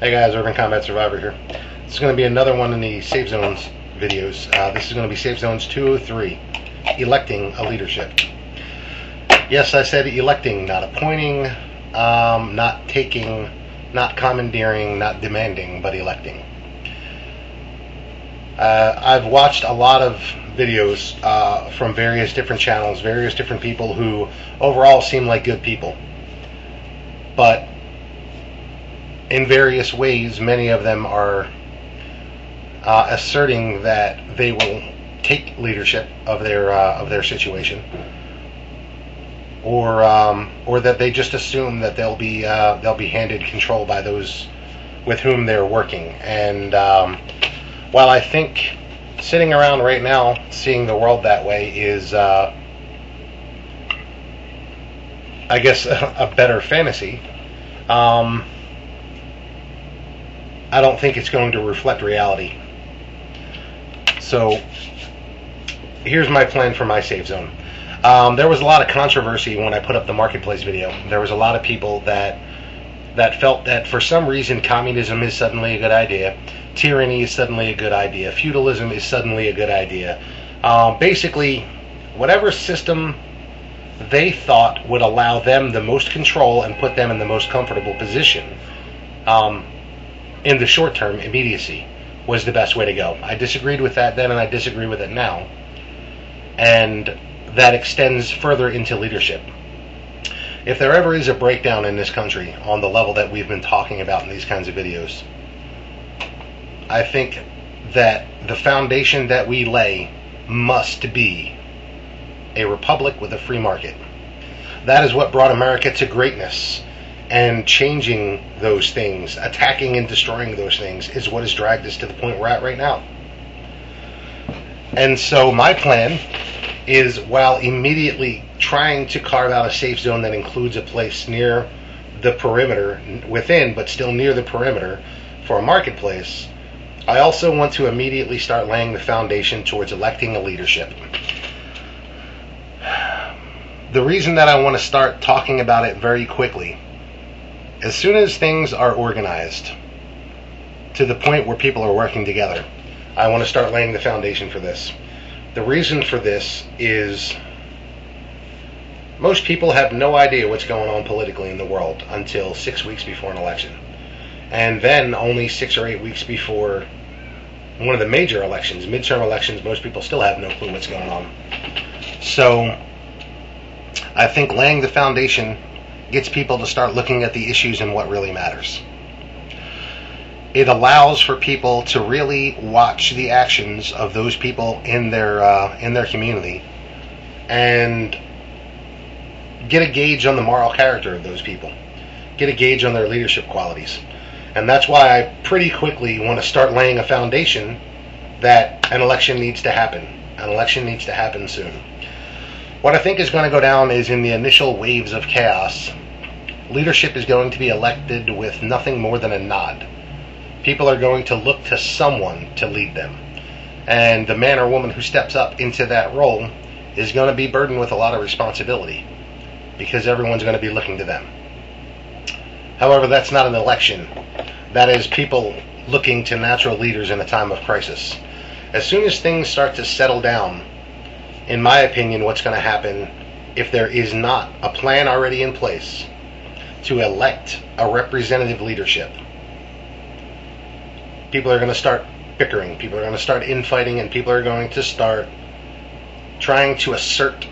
Hey guys, Urban Combat Survivor here. This is going to be another one in the Safe Zones videos. This is going to be Safe Zones 203, electing a leadership. Yes, I said electing, not appointing, not taking, not commandeering, not demanding, but electing. I've watched a lot of videos from various different channels, various different people who overall seem like good people. But in various ways, many of them are asserting that they will take leadership of their situation, or that they just assume that they'll be handed control by those with whom they're working. And while I think sitting around right now seeing the world that way is, I guess, a better fantasy, I don't think it's going to reflect reality. So here's my plan for my safe zone. There was a lot of controversy when I put up the marketplace video. There was a lot of people that felt that for some reason communism is suddenly a good idea, tyranny is suddenly a good idea, feudalism is suddenly a good idea. Basically, whatever system they thought would allow them the most control and put them in the most comfortable position, in the short term, immediacy, was the best way to go. I disagreed with that then, and I disagree with it now. And that extends further into leadership. If there ever is a breakdown in this country on the level that we've been talking about in these kinds of videos, I think that the foundation that we lay must be a republic with a free market. That is what brought America to greatness. And changing those things, attacking and destroying those things, is what has dragged us to the point we're at right now. And so my plan is, while immediately trying to carve out a safe zone that includes a place near the perimeter, within, but still near the perimeter, for a marketplace, I also want to immediately start laying the foundation towards electing a leadership. The reason that I want to start talking about it very quickly, as soon as things are organized to the point where people are working together, I want to start laying the foundation for this. The reason for this is most people have no idea what's going on politically in the world until 6 weeks before an election. And then only 6 or 8 weeks before one of the major elections, midterm elections, most people still have no clue what's going on. So I think laying the foundation gets people to start looking at the issues and what really matters. It allows for people to really watch the actions of those people in their community and get a gauge on the moral character of those people, get a gauge on their leadership qualities. And that's why I pretty quickly want to start laying a foundation that an election needs to happen. An election needs to happen soon. What I think is going to go down is, in the initial waves of chaos, leadership is going to be elected with nothing more than a nod. People are going to look to someone to lead them. And the man or woman who steps up into that role is going to be burdened with a lot of responsibility, because everyone's going to be looking to them. However, that's not an election. That is people looking to natural leaders in a time of crisis. As soon as things start to settle down, in my opinion, what's going to happen, if there is not a plan already in place to elect a representative leadership, people are going to start bickering, people are going to start infighting, and people are going to start trying to assert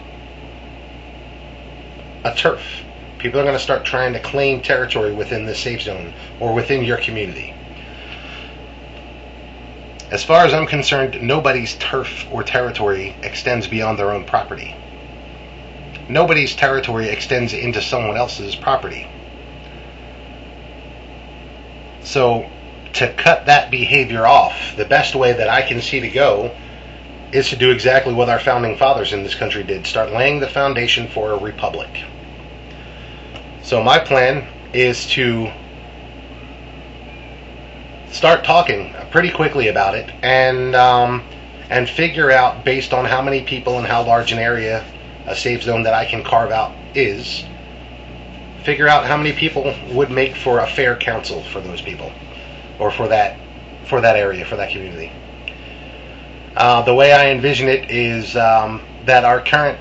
a turf. People are going to start trying to claim territory within the safe zone or within your community. As far as I'm concerned, nobody's turf or territory extends beyond their own property. Nobody's territory extends into someone else's property. So, to cut that behavior off, the best way that I can see to go is to do exactly what our founding fathers in this country did. Start laying the foundation for a republic. So my plan is to start talking pretty quickly about it, and figure out, based on how many people and how large an area a safe zone that I can carve out is, figure out how many people would make for a fair council for those people. or for that area, for that community. The way I envision it is that our current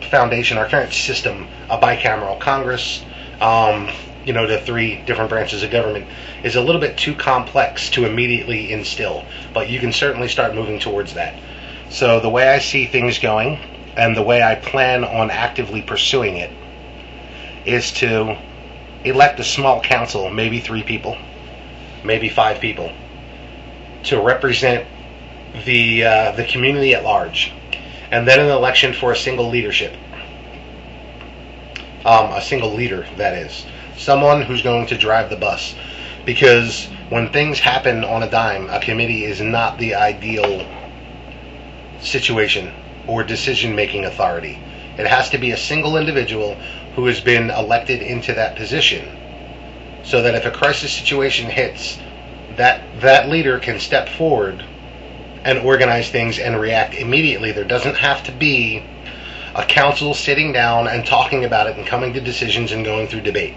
foundation, our current system, a bicameral Congress, the three different branches of government, is a little bit too complex to immediately instill, but you can certainly start moving towards that. So the way I see things going, and the way I plan on actively pursuing it, is to elect a small council, maybe 3 people, maybe 5 people, to represent the community at large, and then an election for a single leadership, a single leader, that is, someone who's going to drive the bus. Because when things happen on a dime, a committee is not the ideal situation or decision-making authority. It has to be a single individual who has been elected into that position, so that if a crisis situation hits, that leader can step forward and organize things and react immediately. There doesn't have to be a council sitting down and talking about it and coming to decisions and going through debate.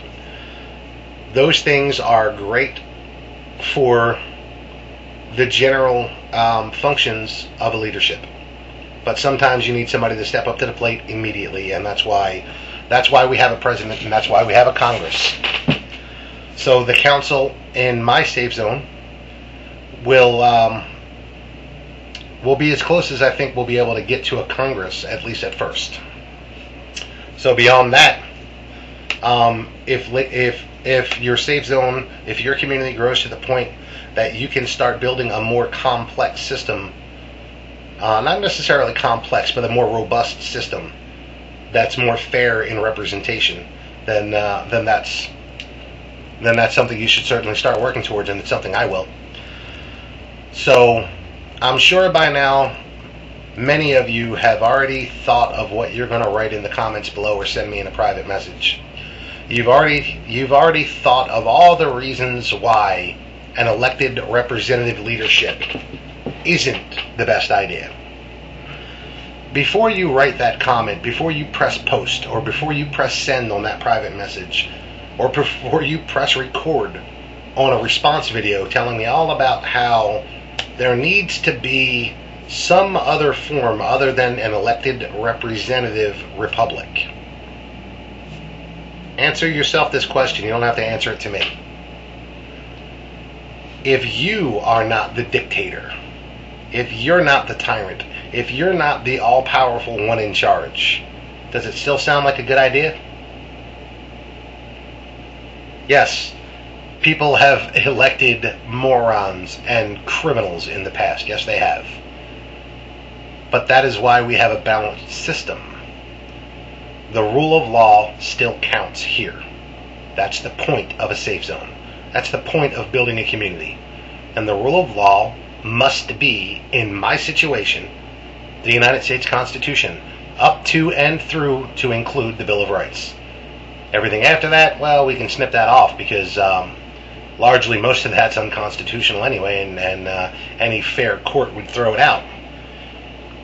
Those things are great for the general functions of a leadership, but sometimes you need somebody to step up to the plate immediately, and that's why we have a president, and that's why we have a Congress. So the council in my safe zone will be as close as I think we'll be able to get to a Congress, at least at first. So beyond that, if your safe zone, if your community grows to the point that you can start building a more complex system, not necessarily complex, but a more robust system that's more fair in representation, then that's something you should certainly start working towards, and it's something I will. So I'm sure by now many of you have already thought of what you're going to write in the comments below or send me in a private message. You've already thought of all the reasons why an elected representative leadership isn't the best idea. Before you write that comment, before you press post, or before you press send on that private message, or before you press record on a response video telling me all about how there needs to be some other form other than an elected representative republic, answer yourself this question. You don't have to answer it to me. If you are not the dictator, if you're not the tyrant, if you're not the all-powerful one in charge, does it still sound like a good idea? Yes, people have elected morons and criminals in the past. Yes, they have. But that is why we have a balanced system. The rule of law still counts here. That's the point of a safe zone. That's the point of building a community. And the rule of law must be, in my situation, the United States Constitution, up to and through to include the Bill of Rights. Everything after that, well, we can snip that off, because largely most of that's unconstitutional anyway, and any fair court would throw it out.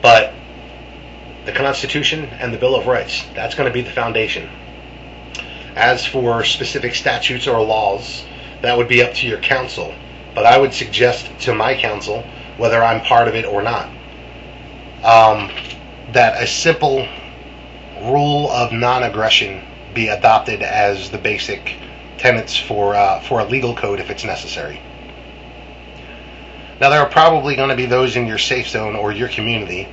But the Constitution and the Bill of Rights, that's going to be the foundation. As for specific statutes or laws, that would be up to your council. But I would suggest to my council, whether I'm part of it or not, that a simple rule of non-aggression be adopted as the basic tenets for a legal code if it's necessary. Now, there are probably going to be those in your safe zone or your community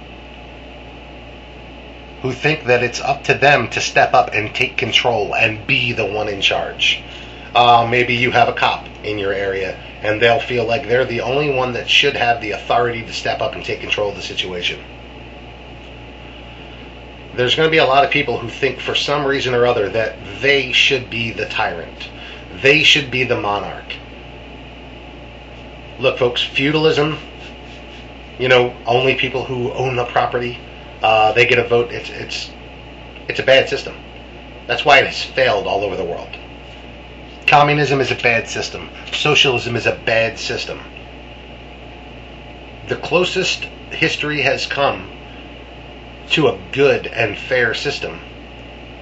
who think that it's up to them to step up and take control and be the one in charge. Maybe you have a cop in your area, and they'll feel like they're the only one that should have the authority to step up and take control of the situation. There's going to be a lot of people who think for some reason or other that they should be the tyrant. They should be the monarch. Look, folks, feudalism, only people who own the property, they get a vote. It's a bad system. That's why it has failed all over the world. Communism is a bad system. Socialism is a bad system. The closest history has come to a good and fair system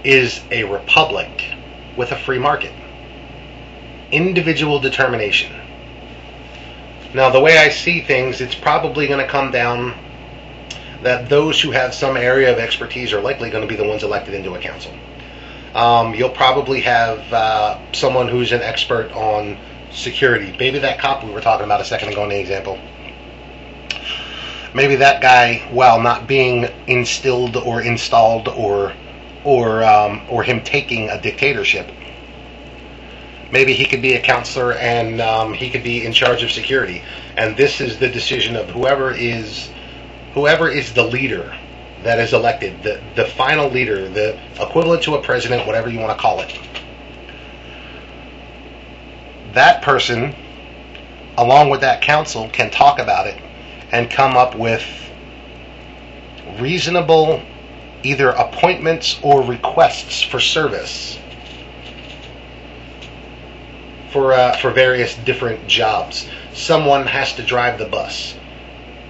is a republic with a free market. individual determination. Now, the way I see things, it's probably going to come down that those who have some area of expertise are likely going to be the ones elected into a council. You'll probably have someone who's an expert on security. Maybe that cop we were talking about a second ago in the example. Maybe that guy, while not being instilled or installed or him taking a dictatorship, maybe he could be a counselor and he could be in charge of security. And this is the decision of whoever is the leader that is elected, the final leader, the equivalent to a president, whatever you want to call it. That person, along with that council, can talk about it and come up with reasonable either appointments or requests for service for various different jobs. Someone has to drive the bus.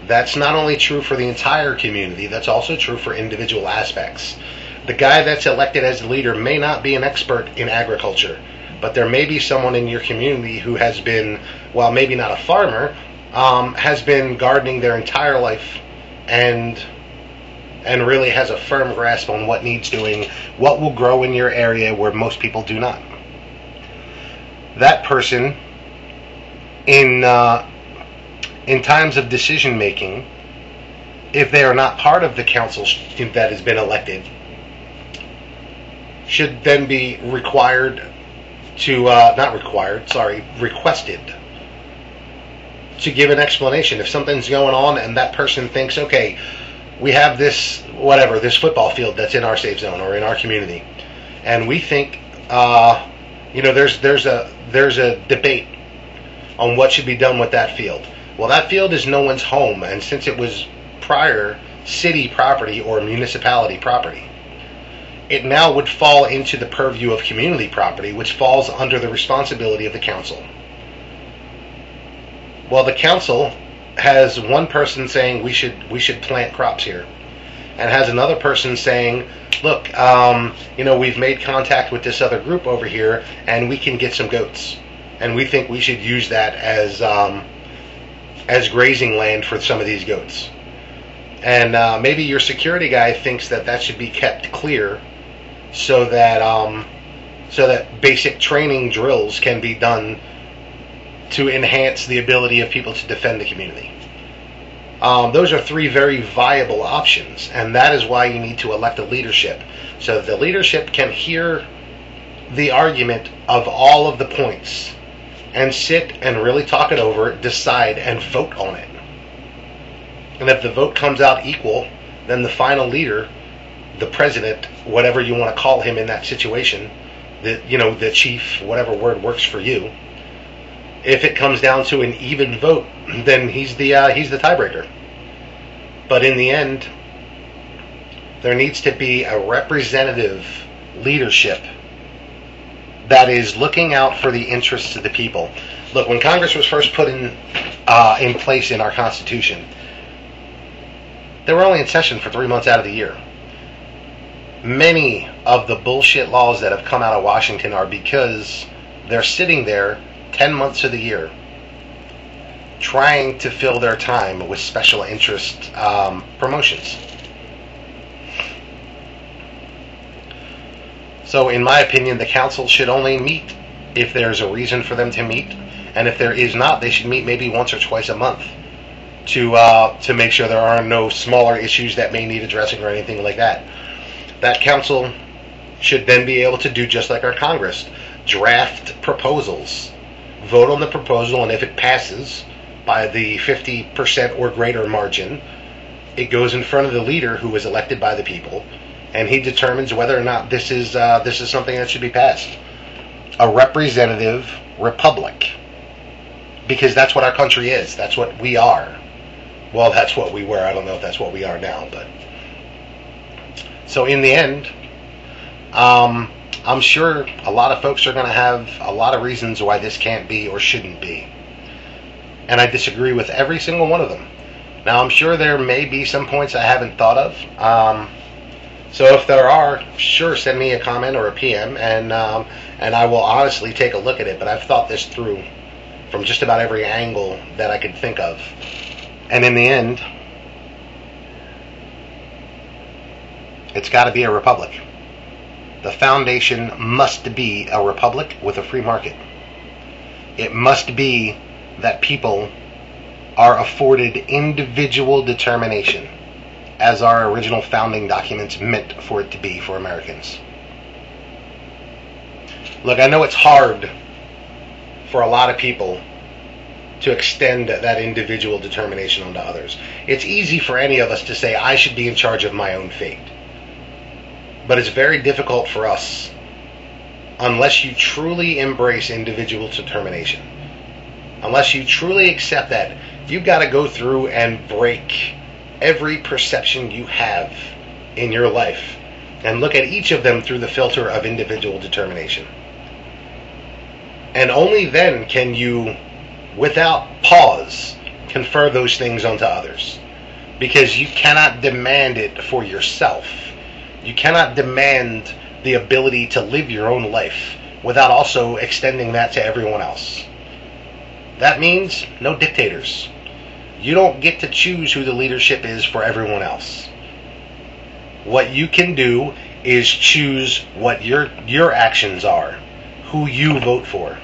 That's not only true for the entire community, that's also true for individual aspects. The guy that's elected as the leader may not be an expert in agriculture, but there may be someone in your community who has been, while maybe not a farmer, has been gardening their entire life and really has a firm grasp on what needs doing, what will grow in your area where most people do not. That person, in times of decision making, if they are not part of the council that has been elected, should then be requested to give an explanation. If something's going on and that person thinks, okay, we have this football field that's in our safe zone or in our community, and we think there's a debate on what should be done with that field. Well, that field is no one's home, and since it was prior city property or municipality property, it now would fall into the purview of community property, which falls under the responsibility of the council. Well, the council has one person saying we should plant crops here, and has another person saying, look, we've made contact with this other group over here, and we can get some goats, and we think we should use that as grazing land for some of these goats. And maybe your security guy thinks that should be kept clear, so that basic training drills can be done to enhance the ability of people to defend the community. Those are three very viable options, and that is why you need to elect a leadership, so that the leadership can hear the argument of all of the points and sit and really talk it over, decide, and vote on it. And if the vote comes out equal, then the final leader, the president, whatever you want to call him in that situation, the chief, whatever word works for you, if it comes down to an even vote, then he's the tiebreaker. But in the end, there needs to be a representative leadership that is looking out for the interests of the people. Look, when Congress was first put in place in our Constitution, they were only in session for 3 months out of the year. Many of the bullshit laws that have come out of Washington are because they're sitting there 10 months of the year trying to fill their time with special interest promotions. So in my opinion, the council should only meet if there's a reason for them to meet, and if there is not, they should meet maybe once or twice a month to make sure there are no smaller issues that may need addressing or anything like that. That council should then be able to do just like our Congress, draft proposals, vote on the proposal, and if it passes by the 50% or greater margin, it goes in front of the leader who was elected by the people, and he determines whether or not this is something that should be passed. A representative republic, because that's what our country is. That's what we are. Well, that's what we were. I don't know if that's what we are now, but so in the end, I'm sure a lot of folks are going to have a lot of reasons why this can't be or shouldn't be. And I disagree with every single one of them. Now, I'm sure there may be some points I haven't thought of. So if there are, sure, send me a comment or a PM, and I will honestly take a look at it. But I've thought this through from just about every angle that I could think of, and in the end, it's got to be a republic. The foundation must be a republic with a free market. It must be that people are afforded individual determination, as our original founding documents meant for it to be for Americans. Look, I know it's hard for a lot of people to extend that individual determination onto others. It's easy for any of us to say, I should be in charge of my own fate. But it's very difficult for us unless you truly embrace individual determination. Unless you truly accept that, you've got to go through and break every perception you have in your life and look at each of them through the filter of individual determination. And only then can you, without pause, confer those things onto others. Because you cannot demand it for yourself. You cannot demand the ability to live your own life without also extending that to everyone else. That means no dictators. You don't get to choose who the leadership is for everyone else. What you can do is choose what your actions are, who you vote for.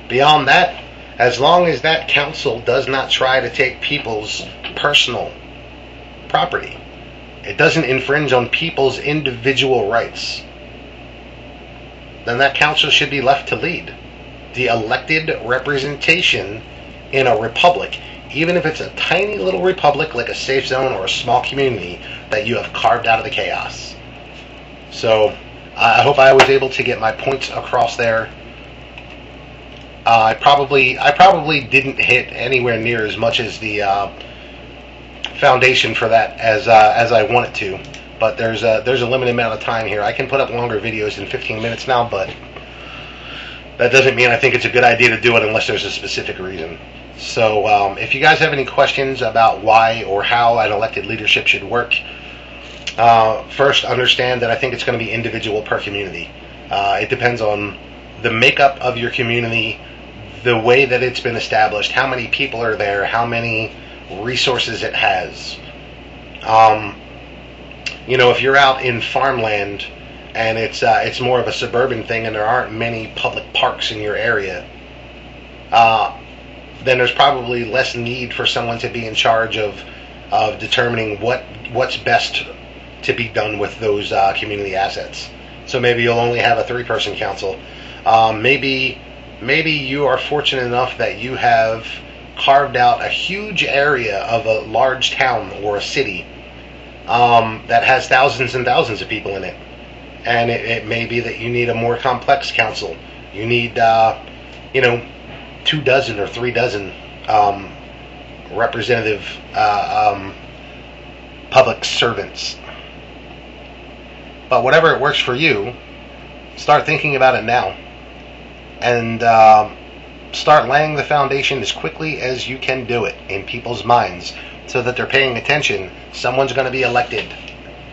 Beyond that, as long as that council does not try to take people's personal property, it doesn't infringe on people's individual rights, then that council should be left to lead. The elected representation in a republic, even if it's a tiny little republic like a safe zone or a small community that you have carved out of the chaos. So I hope I was able to get my points across there. I probably didn't hit anywhere near as much as the foundation for that as I wanted to, but there's a limited amount of time here. I can put up longer videos in 15 minutes now, but that doesn't mean I think it's a good idea to do it unless there's a specific reason. So if you guys have any questions about why or how an elected leadership should work, first understand that I think it's going to be individual per community. It depends on the makeup of your community, the way that it's been established, how many people are there, how many resources it has. If you're out in farmland and it's more of a suburban thing and there aren't many public parks in your area, then there's probably less need for someone to be in charge of determining what's best to be done with those community assets. So maybe you'll only have a 3-person council. Maybe you are fortunate enough that you have carved out a huge area of a large town or a city that has thousands and thousands of people in it. And it may be that you need a more complex council. You need, 2 dozen or 3 dozen representative public servants. But whatever it works for you, start thinking about it now. And start laying the foundation as quickly as you can do it in people's minds so that they're paying attention. Someone's going to be elected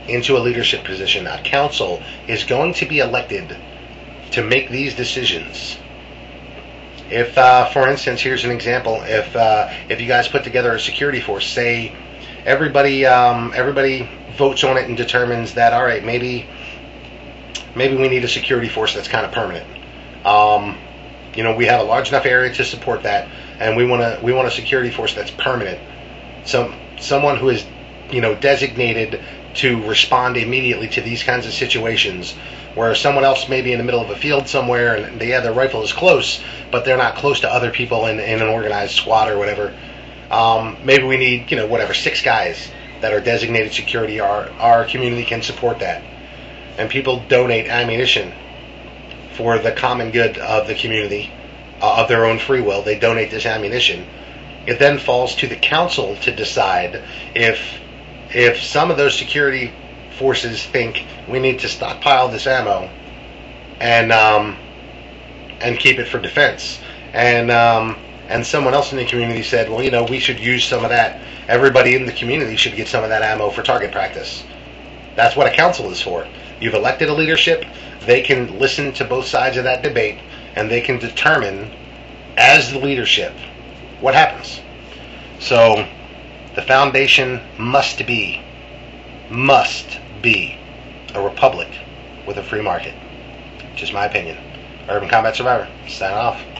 into a leadership position. A council is going to be elected to make these decisions. If, for instance, here's an example. If you guys put together a security force, say everybody votes on it and determines that, all right, maybe we need a security force that's kind of permanent. We have a large enough area to support that, and we want a security force that's permanent. Someone who is, designated to respond immediately to these kinds of situations, where someone else may be in the middle of a field somewhere and their rifle is close, but they're not close to other people in an organized squad or whatever. Maybe we need, 6 guys that are designated security. Our community can support that, and people donate ammunition for the common good of the community, of their own free will. They donate this ammunition. It then falls to the council to decide if some of those security forces think we need to stockpile this ammo and keep it for defense, and someone else in the community said, well, we should use some of that. Everybody in the community should get some of that ammo for target practice. That's what a council is for. You've elected a leadership. They can listen to both sides of that debate, and they can determine, as the leadership, what happens. So the foundation must be a republic with a free market. Just my opinion. Urban Combat Survivor, sign off.